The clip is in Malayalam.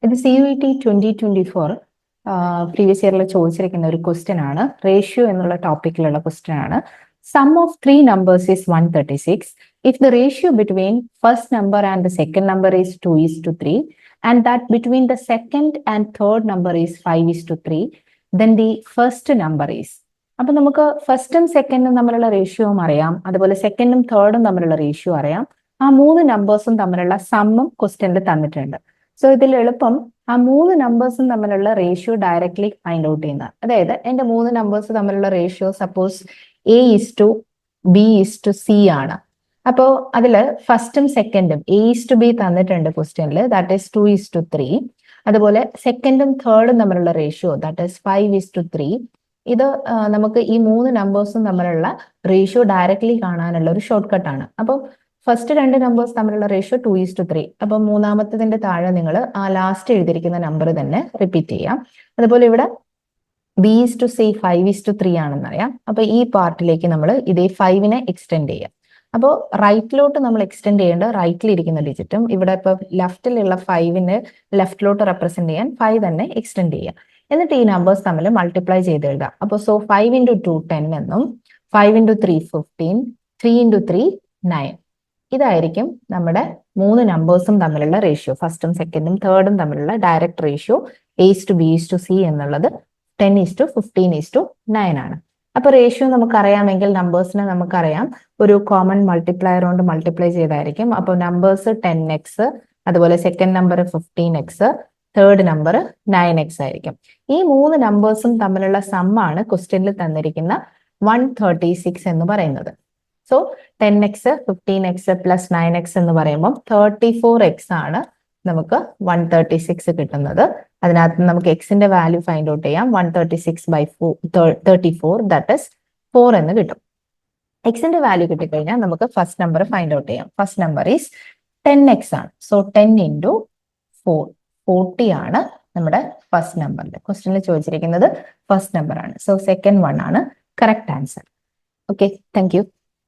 ഇത് CUET 2024 പ്രീവിയസ് ഇയറിൽ ചോദിച്ചിരിക്കുന്ന ഒരു ക്വസ്റ്റ്യൻ ആണ്. റേഷ്യോ എന്നുള്ള ടോപ്പിക്കിലുള്ള ക്വസ്റ്റ്യൻ ആണ്. Sum of three numbers is 136. If the ratio between first number and the second number is 2:3 and that between the second and third number is 5:3, then the first number is. അപ്പൊ നമുക്ക് ഫസ്റ്റും സെക്കൻഡും തമ്മിലുള്ള റേഷ്യോയും അറിയാം, അതുപോലെ സെക്കൻഡും തേർഡും തമ്മിലുള്ള റേഷ്യോ അറിയാം. ആ മൂന്ന് നമ്പേഴ്സും തമ്മിലുള്ള സമ്മും ക്വസ്റ്റ്യനിൽ തന്നിട്ടുണ്ട്. സോ ഇതിൽ എളുപ്പം ആ മൂന്ന് നമ്പേഴ്സും തമ്മിലുള്ള റേഷ്യോ ഡയറക്ട്ലി ഫൈൻഡ് ഔട്ട് ചെയ്യുന്നത്. അതായത് എന്റെ മൂന്ന് നമ്പേഴ്സ് തമ്മിലുള്ള റേഷ്യോ സപ്പോസ് A:B:C ആണ്. അപ്പോ അതില് ഫസ്റ്റും സെക്കൻഡും A:B തന്നിട്ടുണ്ട് ക്വസ്റ്റ്യനിൽ, ദാറ്റ് ഈസ് 2:3. അതുപോലെ സെക്കൻഡും തേർഡും തമ്മിലുള്ള റേഷ്യോ ദാറ്റ് ഈസ് 5:3. ഇത് നമുക്ക് ഈ മൂന്ന് നമ്പേഴ്സും തമ്മിലുള്ള റേഷ്യോ ഡയറക്ട്ലി കാണാനുള്ള ഒരു ഷോർട്ട് കട്ട് ആണ്. അപ്പോൾ ഫസ്റ്റ് രണ്ട് നമ്പേഴ്സ് തമ്മിലുള്ള റേഷ്യോ 2:3. അപ്പൊ മൂന്നാമത്തതിന്റെ താഴെ നിങ്ങൾ ആ ലാസ്റ്റ് എഴുതിയിരിക്കുന്ന നമ്പർ തന്നെ റിപ്പീറ്റ് ചെയ്യാം. അതുപോലെ ഇവിടെ B:C 5:3 ആണെന്നറിയാം. അപ്പൊ ഈ പാർട്ടിലേക്ക് നമ്മൾ ഇതേ 5നെ എക്സ്റ്റെൻഡ് ചെയ്യാം. അപ്പോൾ റൈറ്റിലോട്ട് നമ്മൾ എക്സ്റ്റെൻഡ് ചെയ്യേണ്ട റൈറ്റിൽ ഇരിക്കുന്ന ഡിജിറ്റും ഇവിടെ ഇപ്പൊ ലെഫ്റ്റിലുള്ള 5നെ ലെഫ്റ്റിലോട്ട് റെപ്രസെന്റ് ചെയ്യാൻ 5 തന്നെ എക്സ്റ്റെൻഡ് ചെയ്യാം. എന്നിട്ട് ഈ നമ്പേഴ്സ് തമ്മിൽ മൾട്ടിപ്ലൈ ചെയ്ത് എഴുതാം. അപ്പോൾ സോ 5 × 2 10 എന്നും 5 × 3 15, 3 × 3 9. ഇതായിരിക്കും നമ്മുടെ മൂന്ന് നമ്പേഴ്സും തമ്മിലുള്ള റേഷ്യോ. ഫസ്റ്റും സെക്കൻഡും തേർഡും തമ്മിലുള്ള ഡയറക്റ്റ് റേഷ്യോ A:B:C എന്നുള്ളത് 10:15:9 ആണ്. അപ്പൊ റേഷ്യോ നമുക്കറിയാമെങ്കിൽ നമ്പേഴ്സിനെ നമുക്കറിയാം ഒരു കോമൺ മൾട്ടിപ്ലയർ കൊണ്ട് മൾട്ടിപ്ലൈ ചെയ്തായിരിക്കും. അപ്പൊ നമ്പേഴ്സ് 10x, അതുപോലെ second number 15x, third number 9x ആയിരിക്കും. ഈ മൂന്ന് നമ്പേഴ്സും തമ്മിലുള്ള സമ്മാണ് ക്വസ്റ്റ്യനിൽ തന്നിരിക്കുന്ന 136 എന്ന് പറയുന്നത്. So 10x, 15x plus 9x എന്ന് പറയുമ്പോൾ 34x ആണ് നമുക്ക് 136 കിട്ടുന്നത്. അതിനകത്ത് നമുക്ക് എക്സിന്റെ വാല്യൂ ഫൈൻഡ് ഔട്ട് ചെയ്യാം. 136/34 ദാറ്റ് ഇസ് 4 എന്ന് കിട്ടും. എക്സിന്റെ വാല്യൂ കിട്ടിക്കഴിഞ്ഞാൽ നമുക്ക് ഫസ്റ്റ് നമ്പർ ഫൈൻഡ് ഔട്ട് ചെയ്യാം. ഫസ്റ്റ് നമ്പർ ഈസ് 10x ആണ്. സോ 10 × 4 40 ആണ് നമ്മുടെ ഫസ്റ്റ് നമ്പറിൽ. ക്വസ്റ്റ്യനിൽ ചോദിച്ചിരിക്കുന്നത് ഫസ്റ്റ് നമ്പർ ആണ്. സോ സെക്കൻഡ് വൺ ആണ് correct answer. Okay, thank you.